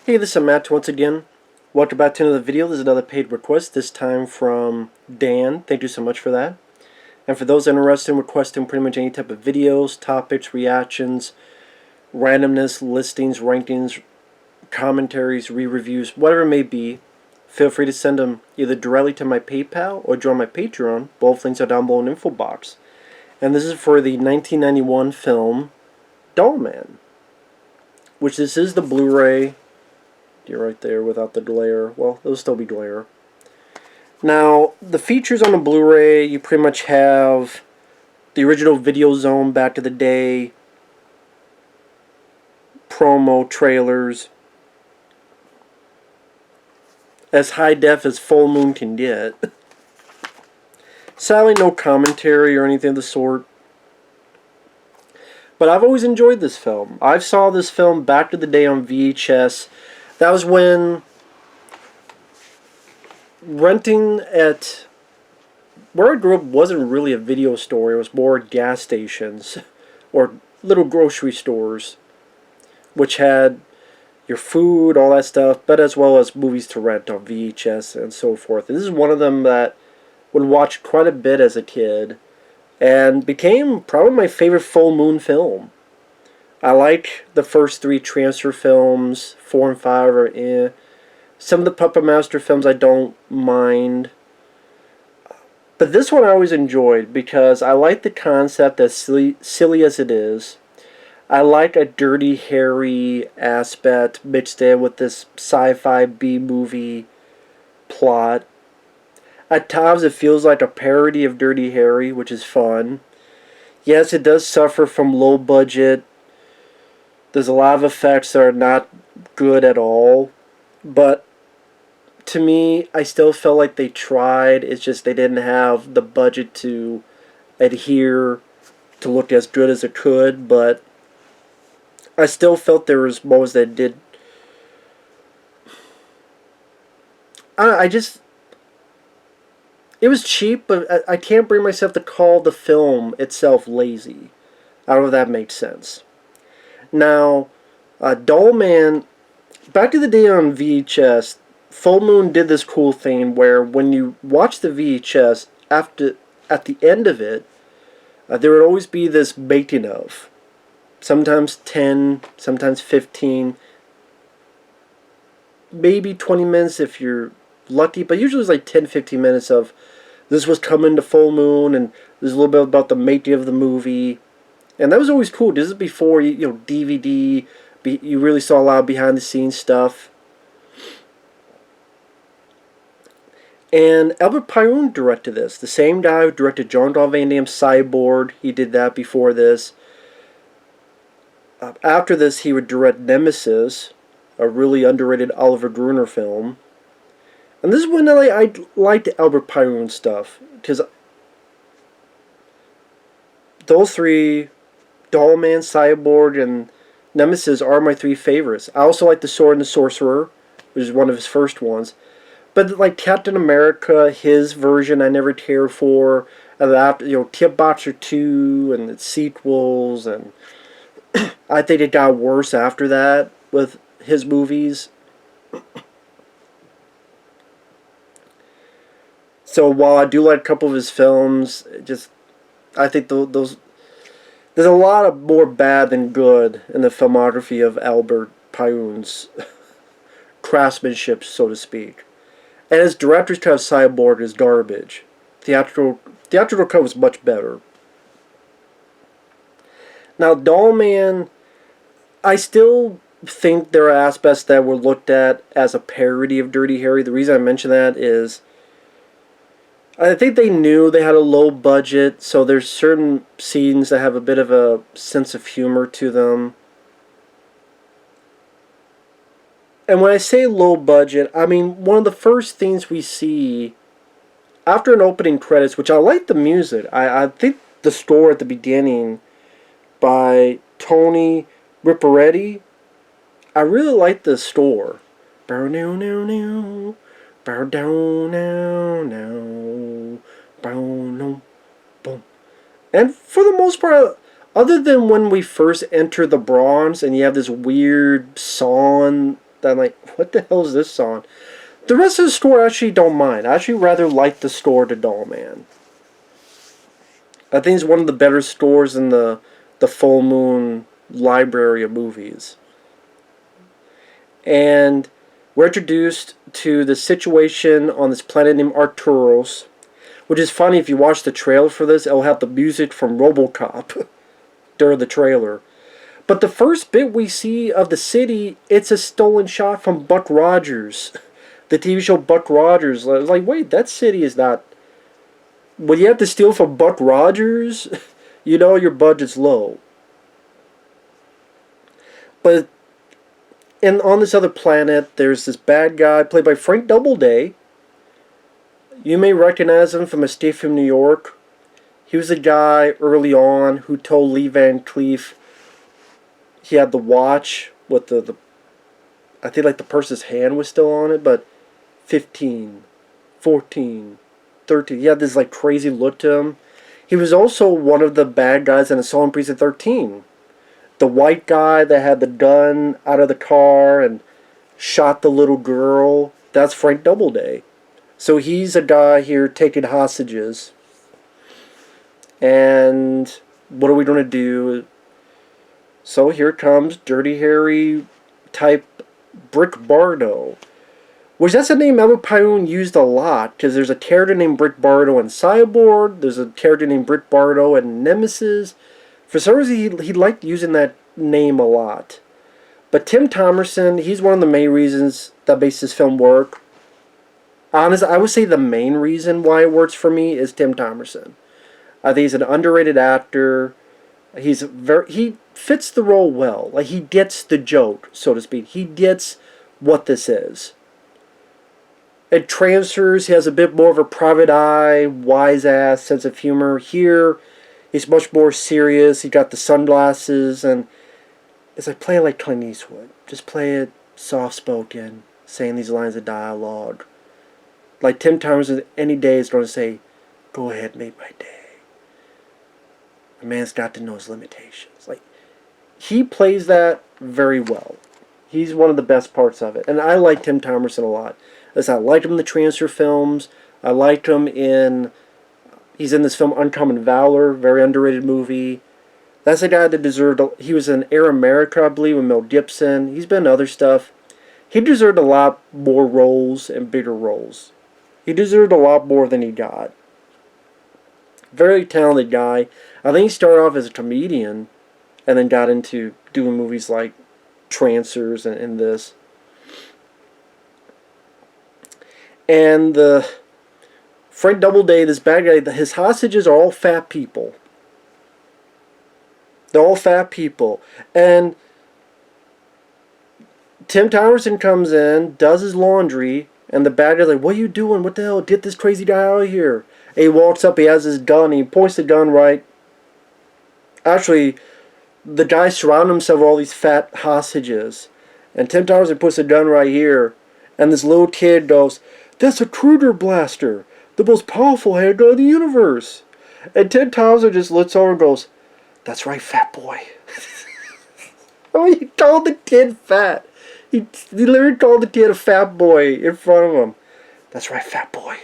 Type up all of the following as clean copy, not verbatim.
Hey, this is Matt once again. Welcome back to another video. This is another paid request, this time from Dan. Thank you so much for that. And for those interested in requesting pretty much any type of videos, topics, reactions, randomness, listings, rankings, commentaries, re-reviews, whatever it may be, feel free to send them either directly to my PayPal or join my Patreon. Both links are down below in the info box. And this is for the 1991 film Dollman, which this is the Blu-ray. You're right there without the glare. Well, it'll still be glare. Now, the features on the Blu-ray, you pretty much have the original Video Zone back to the day, promo trailers, as high def as Full Moon can get. Sadly, no commentary or anything of the sort. But I've always enjoyed this film. I saw this film back to the day on VHS. That was when renting at where I grew up wasn't really a video store. It was more gas stations or little grocery stores, which had your food, all that stuff, but as well as movies to rent on VHS and so forth. This is one of them that would watch quite a bit as a kid and became probably my favorite full moon film. I like the first three transfer films, 4 and 5 are eh. Some of the Puppet Master films I don't mind. But this one I always enjoyed because I like the concept, as silly as it is. I like a Dirty Harry aspect mixed in with this sci-fi B-movie plot. At times it feels like a parody of Dirty Harry, which is fun. Yes, it does suffer from low budget. There's a lot of effects that are not good at all. But to me, I still felt like they tried. It's just they didn't have the budget to adhere to look as good as it could. But I still felt there was moments that did. I just. It was cheap, but I can't bring myself to call the film itself lazy. I don't know if that makes sense. Now, Dollman, back to the day on VHS, Full Moon did this cool thing where when you watch the VHS, at the end of it, there would always be this making of. Sometimes 10, sometimes 15, maybe 20 minutes if you're lucky, but usually it's like 10-15 minutes of this was coming to Full Moon, and there's a little bit about the making of the movie. And that was always cool. This is before, DVD, you really saw a lot of behind-the-scenes stuff. And Albert Pyun directed this. The same guy who directed Jean-Claude Van Damme's Cyborg. He did that before this. After this, he would direct Nemesis, a really underrated Oliver Gruner film. And this is when I liked Albert Pyun stuff, because those three, Dollman, Cyborg, and Nemesis, are my three favorites. I also like The Sword and the Sorcerer, which is one of his first ones. But like Captain America, his version I never cared for. And after, Tip Boxer 2 and its sequels, and I think it got worse after that with his movies. So while I do like a couple of his films, I think those there's a lot of more bad than good in the filmography of Albert Pyun's craftsmanship, so to speak. And his director's cut of Cyborg is garbage. Theatrical cut was much better. Now, Dollman, I still think there are aspects that were looked at as a parody of Dirty Harry. The reason I mention that is I think they knew they had a low budget, so there's certain scenes that have a bit of a sense of humor to them. And when I say low budget, I mean one of the first things we see after an opening credits, which I like the music. I think the score at the beginning by Tony Ripperetti, I really like the score. Bow now now now. Bow down now now. Bow no boom. And for the most part, other than when we first enter the Bronze and you have this weird song I'm like, what the hell is this song? The rest of the score I actually don't mind. I actually rather like the score to Dollman. I think it's one of the better scores in the Full Moon library of movies. And we're introduced to the situation on this planet named Arturos, which is funny. If you watch the trailer for this, it'll have the music from RoboCop during the trailer. But the first bit we see of the city, it's a stolen shot from Buck Rogers. The TV show Buck Rogers. I was like, wait, that city is not... When you have to steal from Buck Rogers, you know your budget's low. But on this other planet, there's this bad guy played by Frank Doubleday. You may recognize him from Escape from New York. He was a guy early on who told Lee Van Cleef he had the watch with the I think like the person's hand was still on it, but 15, 14, 13. He had this like crazy look to him. He was also one of the bad guys in Assault on Precinct 13. The white guy that had the gun out of the car and shot the little girl. That's Frank Doubleday. So he's a guy here taking hostages. And what are we going to do? So here comes Dirty Harry type Brick Bardo. Which that's a name Albert Pyun used a lot. Because there's a character named Brick Bardo in Cyborg. There's a character named Brick Bardo in Nemesis. For some reason he liked using that name a lot. But Tim Thomerson, he's one of the main reasons that makes this film work. Honestly, I would say the main reason why it works for me is Tim Thomerson. I think he's an underrated actor. He fits the role well. Like, he gets the joke, so to speak. He gets what this is. It transfers. He has a bit more of a private eye, wise-ass sense of humor. Here, he's much more serious. He got the sunglasses, and it's like playing like Clint Eastwood. Just play it soft-spoken, saying these lines of dialogue. Like Tim Thomerson any day is going to say, go ahead, make my day. A man's got to know his limitations. Like, he plays that very well. He's one of the best parts of it. And I like Tim Thomerson a lot. As I liked him in the Transfer films. I liked him in... He's in this film Uncommon Valor. Very underrated movie. That's a guy that deserved... He was in Air America, I believe, with Mel Gibson. He's been in other stuff. He deserved a lot more roles and bigger roles. He deserved a lot more than he got. Very talented guy. I think he started off as a comedian and then got into doing movies like Trancers and this. And the Frank Doubleday, this bad guy, his hostages are all fat people. They're all fat people. And Tim Thomerson comes in, does his laundry, and the bad guy's like, what are you doing? What the hell? Get this crazy guy out of here. And he walks up, he has his gun, he points the gun right. Actually, the guy surrounded himself with all these fat hostages. And Tim Thomerson puts the gun right here. And this little kid goes, that's a Kruger Blaster. The most powerful handgun in the universe. And Tim Thomerson just looks over and goes, that's right, fat boy. Oh, he called the kid fat. He literally called the kid a fat boy in front of him. That's right, fat boy.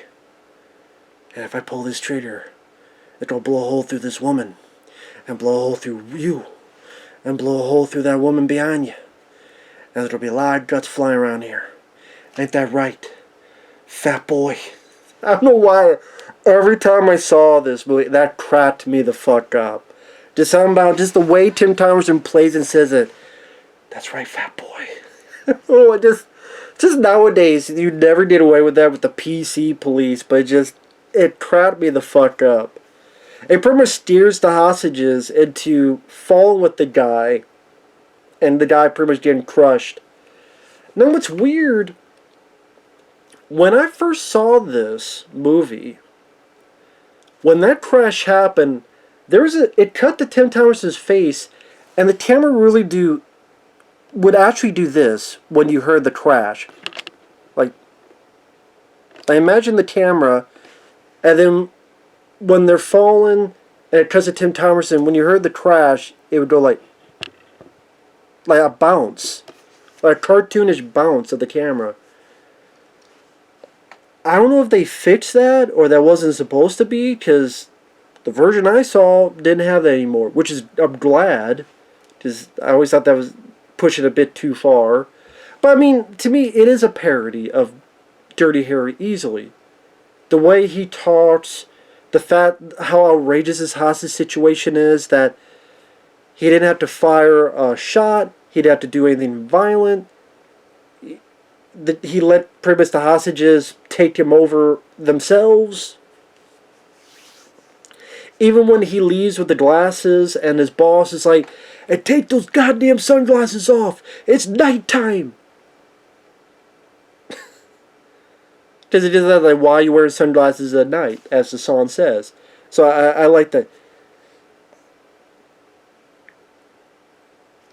And if I pull this trigger, it'll blow a hole through this woman. And blow a hole through you. And blow a hole through that woman behind you. And there'll be a lot of guts flying around here. Ain't that right, fat boy? I don't know why. Every time I saw this movie, that cracked me the fuck up. Just something about just the way Tim Thomerson plays and says it. That's right, fat boy. Oh, just nowadays, you never get away with that with the PC police, but it cracked me the fuck up. It pretty much steers the hostages into falling with the guy, and the guy pretty much getting crushed. Now, what's weird, when I first saw this movie, when that crash happened, it cut to Tim Thomerson's face, and the camera would actually do this when you heard the crash. Like, I imagine the camera, and then when they're falling, and it cuts to Tim Thomerson, when you heard the crash, it would go like a bounce. a cartoonish bounce of the camera. I don't know if they fixed that or that wasn't supposed to be, because the version I saw didn't have that anymore, which is, I'm glad, because I always thought that was pushing a bit too far. But I mean, to me, it is a parody of Dirty Harry easily. The way he talks, the fact how outrageous his hostage situation is, that he didn't have to fire a shot, he didn't have to do anything violent. He let pretty much the hostages take him over themselves. Even when he leaves with the glasses and his boss is like, "Hey, take those goddamn sunglasses off. It's nighttime." Because it is like, why are you wearing sunglasses at night, as the song says. So I like that.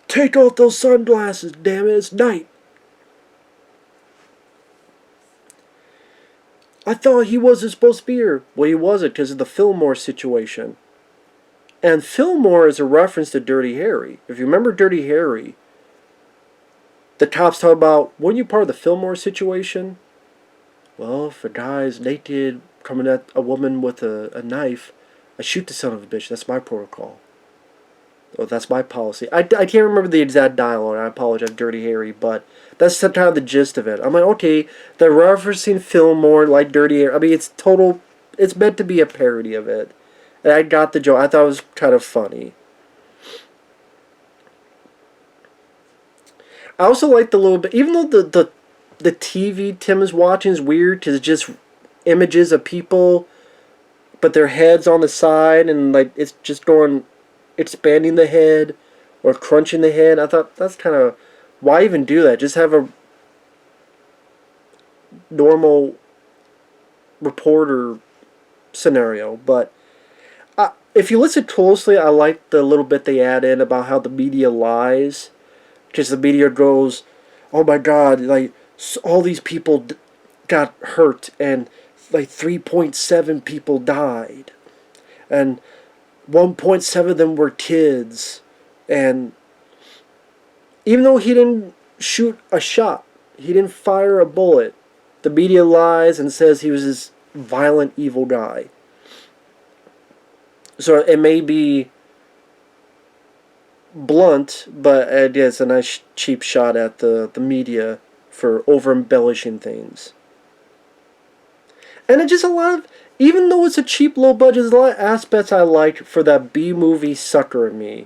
Take off those sunglasses, damn it, it's night. I thought he wasn't supposed to be here. Well, he wasn't because of the Fillmore situation. And Fillmore is a reference to Dirty Harry. If you remember Dirty Harry, the cops talk about, weren't you part of the Fillmore situation? Well, if a guy's naked, coming at a woman with a knife, I shoot the son of a bitch. That's my protocol. Oh, that's my policy. I can't remember the exact dialogue. I apologize, Dirty Harry, but that's kind of the gist of it. I'm like, okay, they're referencing Fillmore like Dirty Harry. I mean, it's meant to be a parody of it. And I got the joke. I thought it was kind of funny. I also liked the little bit, even though the TV Tim is watching is weird because it's just images of people, but their heads on the side, and like it's just going, expanding the head or crunching the head. I thought that's kind of, why even do that? Just have a normal reporter scenario. But if you listen closely, I like the little bit they add in about how the media lies, because the media goes, "Oh my God, like all these people got hurt and like 3.7 people died and 1.7 of them were kids." And even though he didn't shoot a shot, he didn't fire a bullet, the media lies and says he was this violent, evil guy. So it may be blunt, but it's a nice cheap shot at the media for over-embellishing things. And it's just a lot of, even though it's a cheap, low budget, there's a lot of aspects I like for that B-movie sucker in me.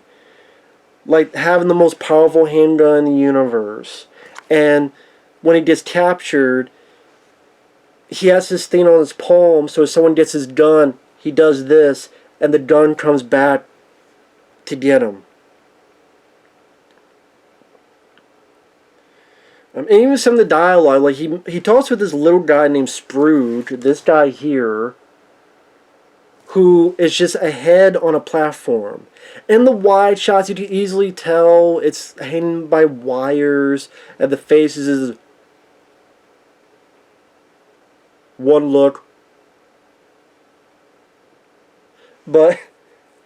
Like having the most powerful handgun in the universe. And when he gets captured, he has this thing on his palm, so if someone gets his gun, he does this, and the gun comes back to get him. And even some of the dialogue, like he talks with this little guy named Scrooge, this guy here, who is just a head on a platform. In the wide shots, you can easily tell it's hanging by wires, and the faces is one look. But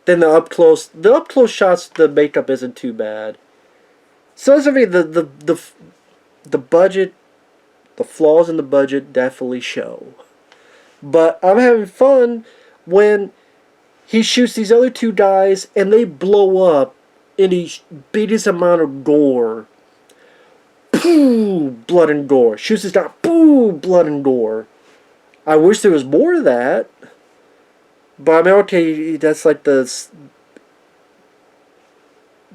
then the up close shots, the makeup isn't too bad. So that's the budget, the flaws in the budget definitely show. But I'm having fun when he shoots these other two guys and they blow up in the biggest amount of gore. Pooh, blood and gore. Shoots this guy, pooh, blood and gore. I wish there was more of that. But I mean, okay, that's like that's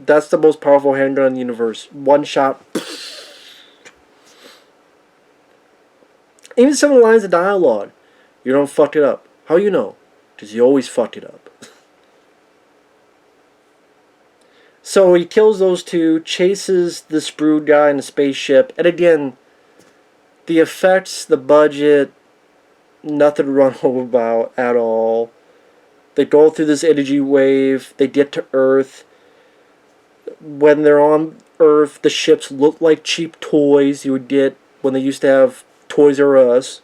the most powerful handgun in the universe. One shot. Even some of the lines of dialogue. You don't fuck it up. How you know? Because you always fuck it up. So he kills those two, chases the Sprued guy in the spaceship, and again, the effects, the budget, nothing to run home about at all. They go through this energy wave, they get to Earth. When they're on Earth, the ships look like cheap toys you would get when they used to have Toys R Us.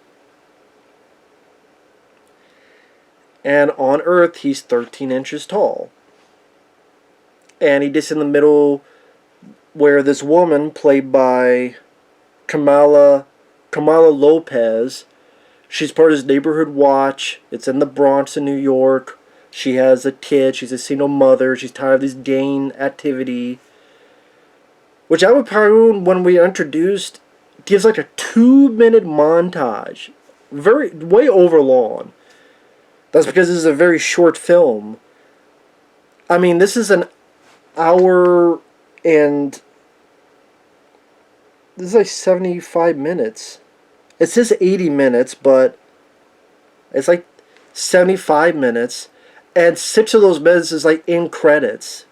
And on Earth, he's 13 inches tall. And he gets in the middle where this woman, played by Kamala Lopez, she's part of this neighborhood watch. It's in the Bronx in New York. She has a kid. She's a single mother. She's tired of this gang activity. Which Albert Pyun, when we introduced, gives like a 2-minute montage. Way over long. That's because this is a very short film. I mean, this is an hour and... This is like 75 minutes. It says 80 minutes, but it's like 75 minutes. And 6 of those minutes is like in credits.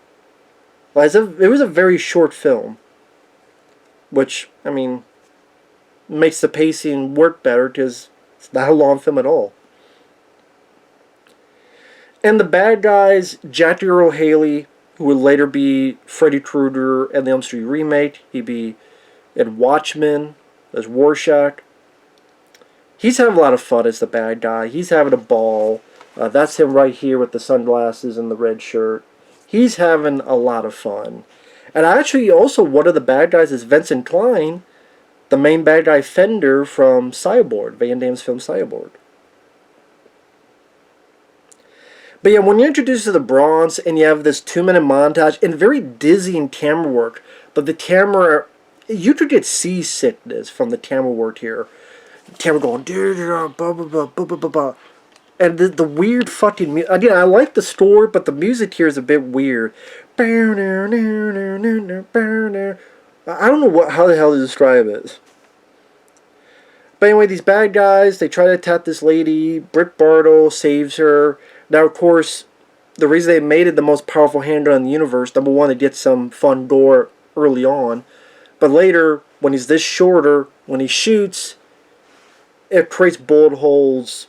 Like, it was a very short film. Which, I mean, makes the pacing work better because it's not a long film at all. And the bad guys, Jackie Earle Haley, who would later be Freddy Krueger in the Elm Street remake. He'd be in Watchmen as Rorschach. He's having a lot of fun as the bad guy. He's having a ball. That's him right here with the sunglasses and the red shirt. He's having a lot of fun. And actually, also, one of the bad guys is Vincent Klein, the main bad guy Fender from Cyborg, Van Damme's film Cyborg. But yeah, when you're introduced to the Bronx and you have this 2-minute montage and very dizzying camera work, but the camera, you could get seasickness from the camera work here. The camera going, and the weird fucking music. Again, I like the story, but the music here is a bit weird. I don't know how the hell to describe it. But anyway, these bad guys, they try to attack this lady. Brick Bardo saves her. Now, of course, the reason they made it the most powerful handgun in the universe, number one, it gets some fun gore early on. But later, when he's this shorter, when he shoots, it creates bullet holes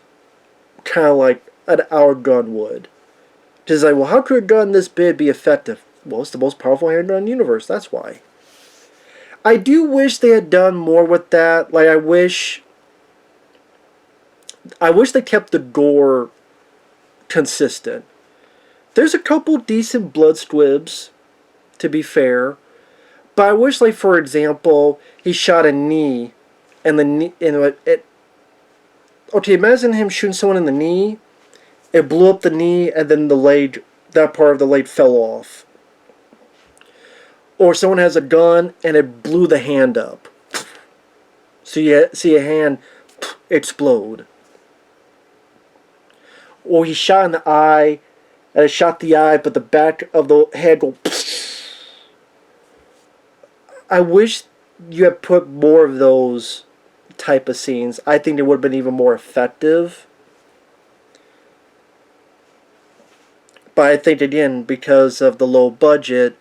kind of like our gun would. Just like, well, how could a gun this big be effective? Well, it's the most powerful handgun in the universe, that's why. I do wish they had done more with that. Like, I wish they kept the gore consistent. There's a couple decent blood squibs, to be fair. But I wish, like, for example, he shot a knee, and the knee, okay, imagine him shooting someone in the knee. It blew up the knee, and then the leg, that part of the leg fell off. Or someone has a gun, and it blew the hand up. So you see a hand explode. Or he shot in the eye, and it shot the eye, but the back of the head go. I wish you had put more of those type of scenes. I think it would have been even more effective. But I think, again, because of the low budget,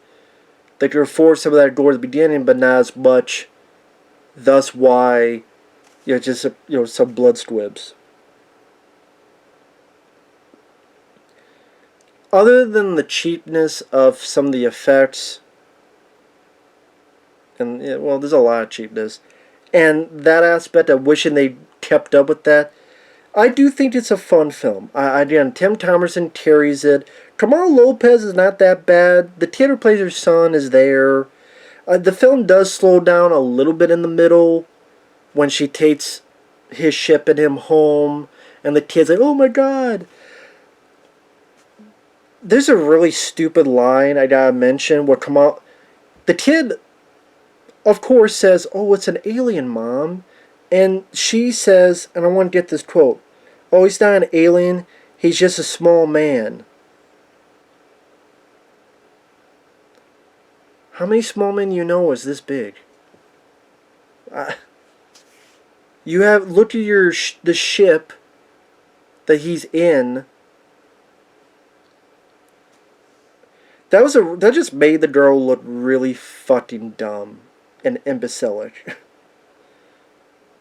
they could afford some of that gore at the beginning, but not as much. Thus why, just, some blood squibs. Other than the cheapness of some of the effects, and, well, there's a lot of cheapness, and that aspect of wishing they kept up with that, I do think it's a fun film. Again, Tim Thomerson carries it. Kamala Lopez is not that bad. The kid who plays her son is there. The film does slow down a little bit in the middle when she takes his ship and him home, and the kid's like, oh my god. There's a really stupid line I gotta mention where the kid, of course, says, oh, it's an alien, Mom. And she says, and I want to get this quote, oh, he's not an alien, he's just a small man. How many small men you know is this big? You have, look at the ship that he's in. That just made the girl look really fucking dumb and imbecilic.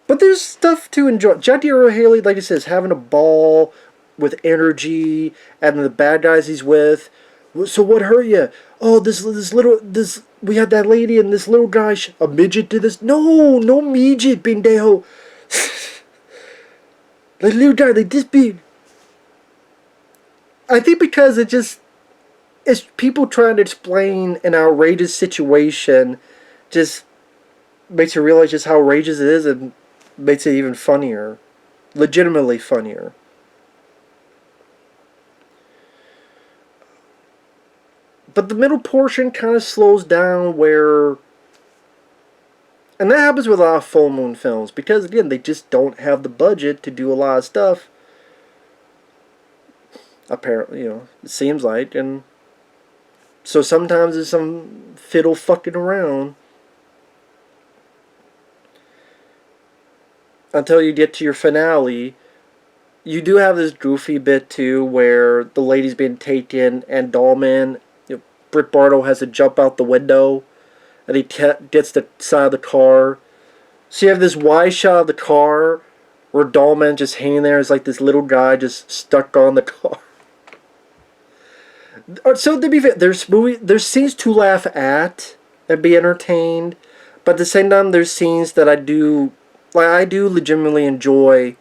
But there's stuff to enjoy. Jackie Earle Haley, like I said, is having a ball with energy, and the bad guys he's with. So what hurt you? Oh, we had that lady and this little guy, a midget did this. No midget, pendejo. The little guy, like this big. I think because it just, it's people trying to explain an outrageous situation just makes you realize just how outrageous it is and makes it even funnier. Legitimately funnier. But the middle portion kind of slows down where... And that happens with a lot of full moon films because, again, they just don't have the budget to do a lot of stuff. Apparently, it seems like. And so sometimes there's some fiddle fucking around until you get to your finale. You do have this goofy bit too where the lady's being taken and Dollman, Brick Bardo has to jump out the window and he gets the side of the car. So you have this wide shot of the car where Dollman just hanging there as like this little guy just stuck on the car. So to be fair, there's scenes to laugh at and be entertained, but at the same time there's scenes that I do legitimately enjoy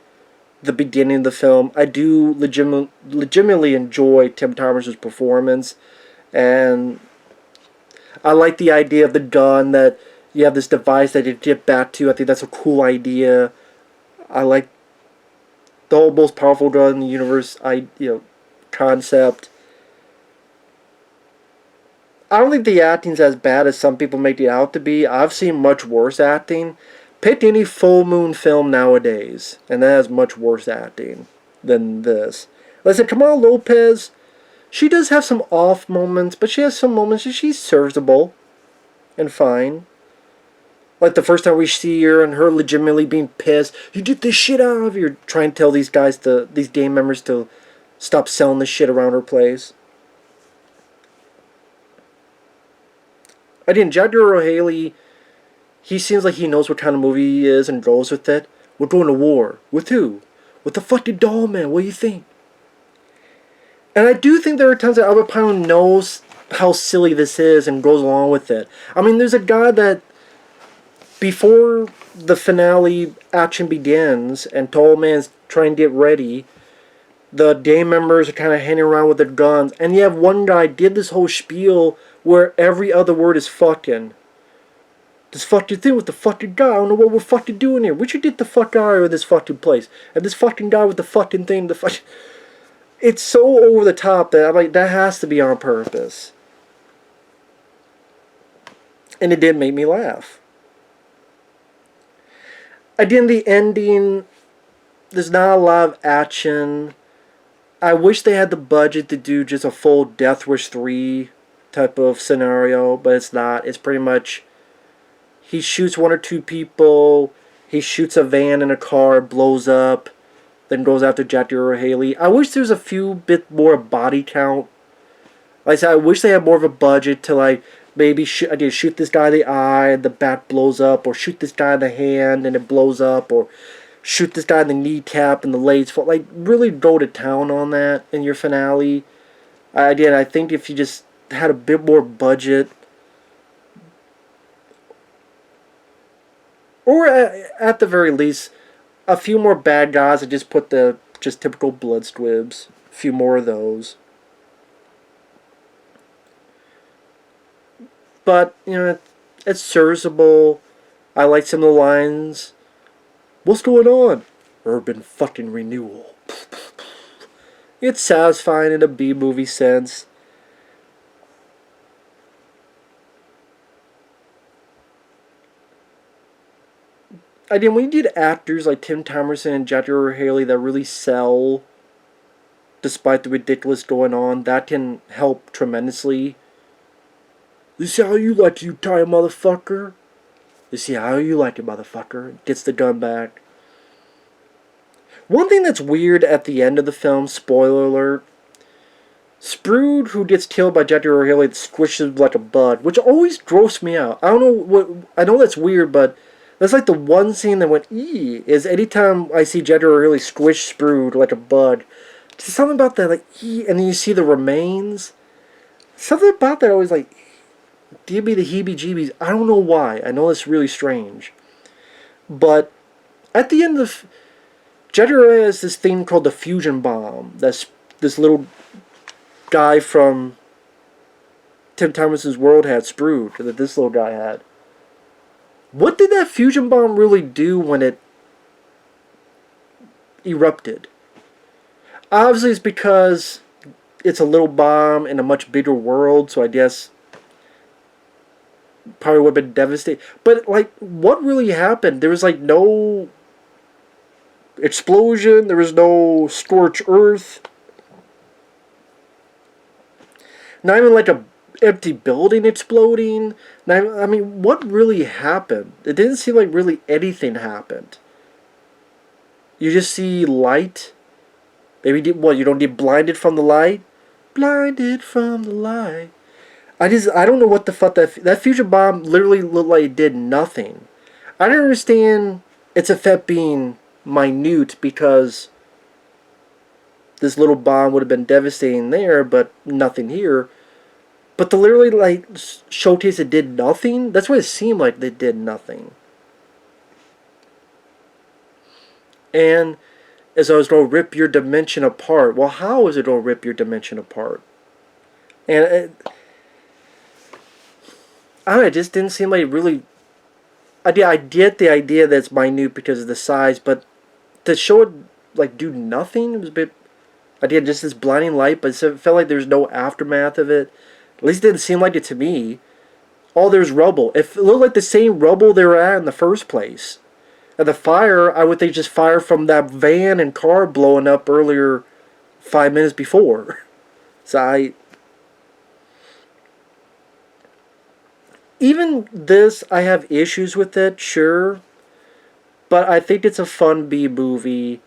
the beginning of the film. I do legitimately enjoy Tim Thomerson's performance, and I like the idea of the gun, that you have this device that you get back to. I think that's a cool idea. I like the whole most powerful gun in the universe concept. I don't think the acting's as bad as some people make it out to be. I've seen much worse acting. Pick any full moon film nowadays, and that has much worse acting than this. Like I said, Kamala Lopez, she does have some off moments, but she has some moments that she's serviceable and fine. Like the first time we see her and her legitimately being pissed. You did this shit out of you. Trying to tell these guys, these gang members, to stop selling this shit around her place. Again, Jackie Earle Haley, he seems like he knows what kind of movie he is and goes with it. We're going to war. With who? With the fucking Dollman. What do you think? And I do think there are times that Albert Pyun knows how silly this is and goes along with it. I mean, there's a guy that, before the finale action begins and Dollman's trying to get ready, the gang members are kind of hanging around with their guns, and you have one guy did this whole spiel where every other word is fucking. This fucking thing with the fucking guy. I don't know what we're fucking doing here. We should get the fuck out of this fucking place. And this fucking guy with the fucking thing, it's so over the top that I'm like, that has to be on purpose. And it did make me laugh. Again, the ending, there's not a lot of action. I wish they had the budget to do just a full Death Wish 3 type of scenario, but it's not. It's pretty much, he shoots one or two people, he shoots a van in a car, blows up, then goes after Jackie Earle Haley. I wish there was a few bit more body count. Like I said, I wish they had more of a budget to like maybe shoot this guy in the eye and the bat blows up, or shoot this guy in the hand and it blows up, or shoot this guy in the kneecap and the legs fall. Like, really go to town on that in your finale. I think if you just had a bit more budget, or at the very least, a few more bad guys and just put the typical blood squibs. A few more of those. But, it's serviceable. I like some of the lines. What's going on? Urban fucking renewal. It's satisfying in a B-movie sense. Again, when you get actors like Tim Thomerson and Jackie Earle Haley that really sell, despite the ridiculous going on, that can help tremendously. This is how you like it, you tie motherfucker. This is how you like it, motherfucker. Gets the gun back. One thing that's weird at the end of the film, spoiler alert, Sprood, who gets killed by Jackie Earle Haley, squishes like a bug, which always grossed me out. I don't know what. I know that's weird, but that's like the one scene that went ee. Is anytime I see Jackie Earle Haley squish Sprood like a bug, there's something about that like ee, and then you see the remains. Something about that always like give me the heebie-jeebies. I don't know why. I know it's really strange, but at the end of Jackie Earle has this thing called the fusion bomb. That's this little guy from Tim Thomerson's world had sprewed, that this little guy had. What did that fusion bomb really do when it erupted? Obviously, it's because it's a little bomb in a much bigger world, so I guess probably would have been devastating. But, like, what really happened? There was, like, no explosion. There was no scorched earth. Not even, like, a empty building exploding. I mean, what really happened? It didn't seem like really anything happened. You just see light. Maybe, you don't get blinded from the light? Blinded from the light. I don't know what the fuck that fusion bomb literally looked like it did nothing. I don't understand its effect being minute, because this little bomb would have been devastating there, but nothing here. But to literally, like, showcase it did nothing, that's what it seemed like. They did nothing. And as I was going to rip your dimension apart. Well, how is it going to rip your dimension apart? And I don't know, it just didn't seem like it really... I get the idea that it's minute because of the size, but to show it, like, do nothing, it was a bit... Again, just this blinding light, but it felt like there's no aftermath of it. At least it didn't seem like it to me. Oh, there's rubble. It looked like the same rubble they were at in the first place. And the fire, I would think, just fire from that van and car blowing up earlier 5 minutes before. So even this, I have issues with it, sure. But I think it's a fun B-movie.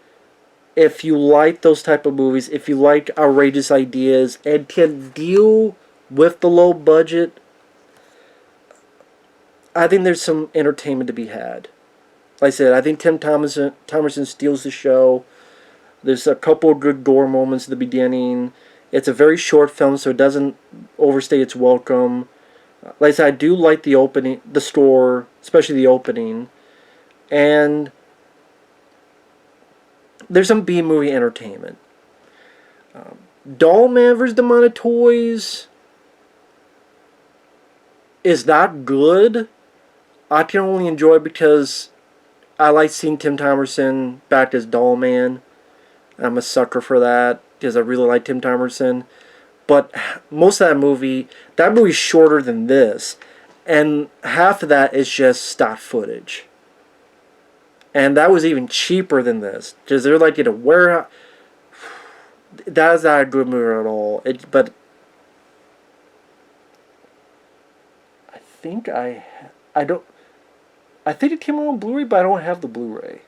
If you like those type of movies, if you like outrageous ideas, and can deal with the low budget, I think there's some entertainment to be had. Like I said, I think Tim Thomerson steals the show. There's a couple of good gore moments at the beginning. It's a very short film, so it doesn't overstay its welcome. Like I said, I do like the opening, the score, especially the opening. And there's some B-movie entertainment. Dollman vs. Demonic Toys is not good. I can only enjoy it because I like seeing Tim Thomerson back as Dollman. I'm a sucker for that because I really like Tim Thomerson. But most of that movie's shorter than this. And half of that is just stock footage. And that was even cheaper than this. Because they're like in a warehouse. That's not a good movie at all. But I think I think it came out on Blu-ray, but I don't have the Blu-ray.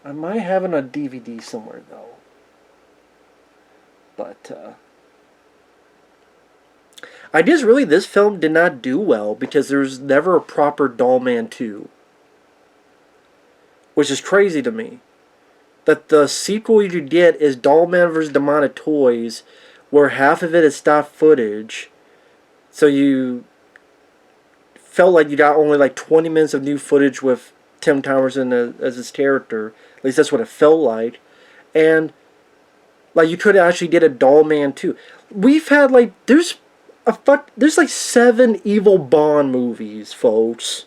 I might have it on a DVD somewhere, though. But, I guess really this film did not do well because there was never a proper Dollman 2. Which is crazy to me. That the sequel you get is Dollman vs. Demonic Toys, where half of it is stock footage. So you felt like you got only like 20 minutes of new footage with Tim Thomerson as his character. At least that's what it felt like. And like you could actually get a Dollman 2. We've had like there's like 7 evil Bond movies, folks.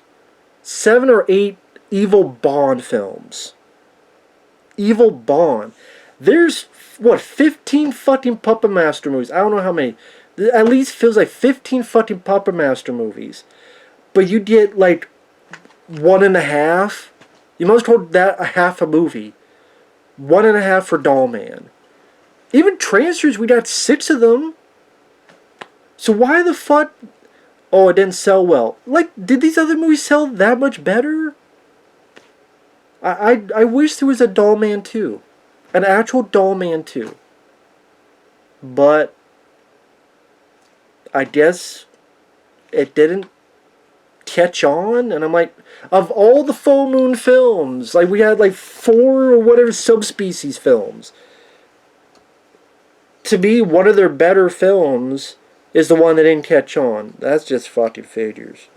7 or 8 evil Bond films. Evil Bond. There's what, 15 fucking Puppet Master movies. I don't know how many. At least feels like 15 fucking Puppet Master movies. But you get like 1.5. You must hold that a half a movie. 1.5 for Dollman. Even Transfers, we got 6 of them. So why the fuck? Oh, it didn't sell well. Like, did these other movies sell that much better? I wish there was a Dollman 2. An actual Dollman 2. But I guess it didn't catch on. And I'm like, of all the Full Moon films, like we had like 4 or whatever subspecies films. To me, one of their better films is the one that didn't catch on. That's just fucking failures.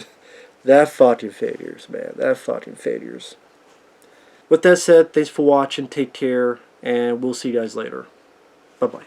That fucking failures, man. That fucking failures. With that said, thanks for watching. Take care. And we'll see you guys later. Bye-bye.